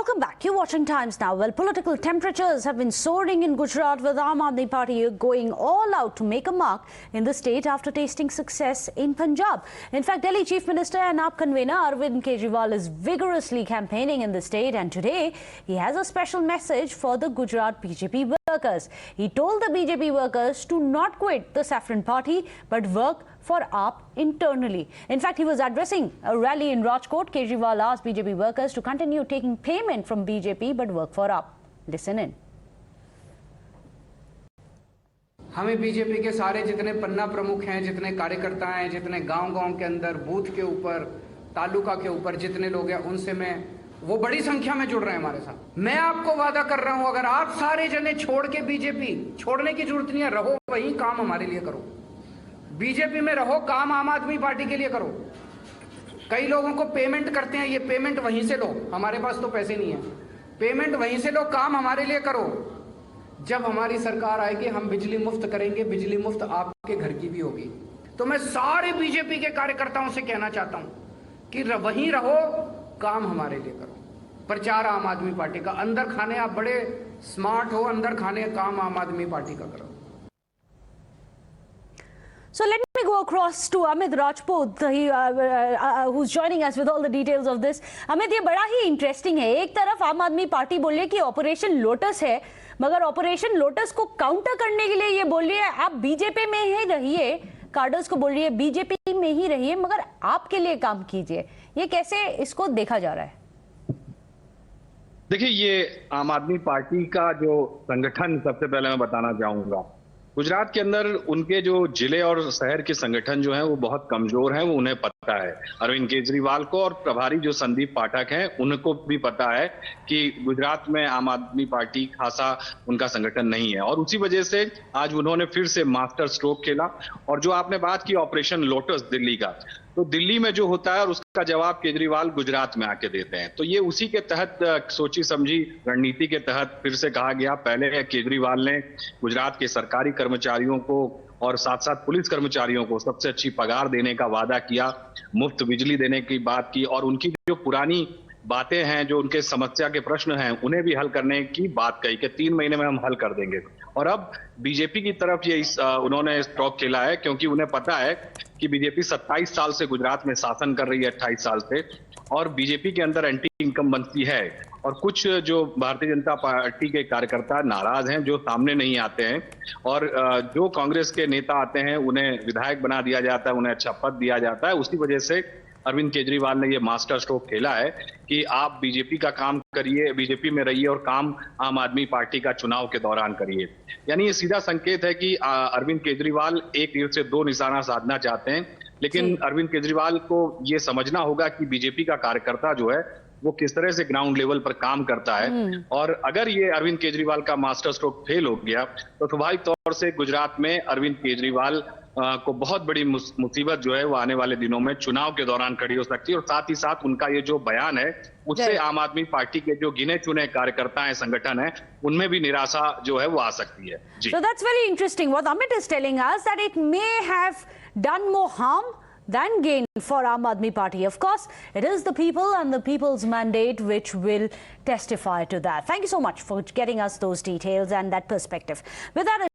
Welcome back. You're watching Times Now. Well, political temperatures have been soaring in Gujarat, with Aam Aadmi Party going all out to make a mark in the state after tasting success in Punjab. In fact, Delhi Chief Minister and AAP convener Arvind Kejriwal is vigorously campaigning in the state, and today he has a special message for the Gujarat BJP workers. He told the BJP workers to not quit the Saffron Party but work for AAP internally. In fact, he was addressing a rally in Rajkot. Kejriwal asked BJP workers to continue taking payment from BJP but work for AAP. Listen in. हमें BJP के सारे जितने पन्ना प्रमुख हैं, जितने कार्यकर्ता हैं, जितने गांव-गांव के अंदर, बूथ के ऊपर, तालुका के ऊपर जितने लोग हैं, उनसे मैं वो बड़ी संख्या में जुड़ रहे हैं हमारे साथ। मैं आपको वादा कर रहा हूं, अगर आप सारे जने छोड़ के बीजेपी, छोड़ने की जरूरत नहीं है, रहो वहीं, काम हमारे लिए करो। बीजेपी में रहो, काम आम आदमी पार्टी के लिए करो। कई लोगों को पेमेंट करते हैं, ये पेमेंट वहीं से लो, हमारे पास तो पैसे नहीं है, पेमेंट वहीं से लो, काम हमारे लिए करो। जब हमारी सरकार आएगी, हम बिजली मुफ्त करेंगे, बिजली मुफ्त आपके घर की भी होगी। तो मैं सारे बीजेपी के कार्यकर्ताओं से कहना चाहता हूं कि वहीं रहो, काम हमारे लिए करो। प्रचार आम आदमी पार्टी का, अंदर खाने आप बड़े स्मार्ट हो, अंदर खाने काम आम आदमी पार्टी का करो। So let me go across to Amit Rajput, who's joining us with all the details of this. Amit, ये बड़ा ही इंटरेस्टिंग है। एक तरफ आम आदमी पार्टी बोल रही है कि ऑपरेशन लोटस है, मगर ऑपरेशन लोटस को काउंटर करने के लिए ये बोल रही है आप बीजेपी में ही रहिए, कार्डर्स को बोल रही है बीजेपी में ही रहिए, मगर आपके लिए काम कीजिए। ये कैसे इसको देखा जा रहा है? देखिए, ये आम आदमी पार्टी का जो संगठन, सबसे पहले मैं बताना चाहूंगा, गुजरात के अंदर उनके जो जिले और शहर के संगठन जो हैं वो बहुत कमजोर हैं, वो उन्हें पता है। अरविंद केजरीवाल को और प्रभारी जो संदीप पाठक हैं उनको भी पता है कि गुजरात में आम आदमी पार्टी खासा उनका संगठन नहीं है, और उसी वजह से आज उन्होंने फिर से मास्टर स्ट्रोक खेला। और जो आपने बात की ऑपरेशन लोटस दिल्ली का, तो दिल्ली में जो होता है और उसका जवाब केजरीवाल गुजरात में आके देते हैं। तो ये उसी के तहत सोची समझी रणनीति के तहत फिर से कहा गया। पहले केजरीवाल ने गुजरात के सरकारी कर्मचारियों को और साथ साथ पुलिस कर्मचारियों को सबसे अच्छी पगार देने का वादा किया, मुफ्त बिजली देने की बात की, और उनकी जो पुरानी बातें हैं, जो उनके समस्या के प्रश्न हैं, उन्हें भी हल करने की बात कही कि 3 महीने में हम हल कर देंगे। और अब बीजेपी की तरफ ये उन्होंने स्ट्रोक खेला है, क्योंकि उन्हें पता है कि बीजेपी 27 साल से गुजरात में शासन कर रही है, 28 साल से, और बीजेपी के अंदर एंटी इनकम्बेंसी है, और कुछ जो भारतीय जनता पार्टी के कार्यकर्ता नाराज हैं, जो सामने नहीं आते हैं, और जो कांग्रेस के नेता आते हैं उन्हें विधायक बना दिया जाता है, उन्हें अच्छा पद दिया जाता है। उसी वजह से अरविंद केजरीवाल ने ये मास्टर स्ट्रोक खेला है कि आप बीजेपी का काम करिए, बीजेपी में रहिए, और काम आम आदमी पार्टी का चुनाव के दौरान करिए। यानी ये सीधा संकेत है कि अरविंद केजरीवाल एक तीर से 2 निशाना साधना चाहते हैं। लेकिन अरविंद केजरीवाल को ये समझना होगा कि बीजेपी का कार्यकर्ता जो है वो किस तरह से ग्राउंड लेवल पर काम करता है, और अगर ये अरविंद केजरीवाल का मास्टर स्ट्रोक फेल हो गया तो स्वाभाविक तौर से गुजरात में अरविंद केजरीवाल को बहुत बड़ी मुसीबत जो है वो आने वाले दिनों में चुनाव के दौरान खड़ी हो सकती है। और साथ ही साथ उनका ये जो बयान है उससे आम आदमी पार्टी के जो गिने चुने कार्यकर्ता हैं, संगठन है, उनमें भी निराशा जो है वो आ सकती है। So that's very interesting. What Amit is telling us that it may have done more harm than gain for Aam Aadmi Party. Of course, it is the people and the people's mandate which will testify to that. Thank you so much for getting us those details and that perspective. With that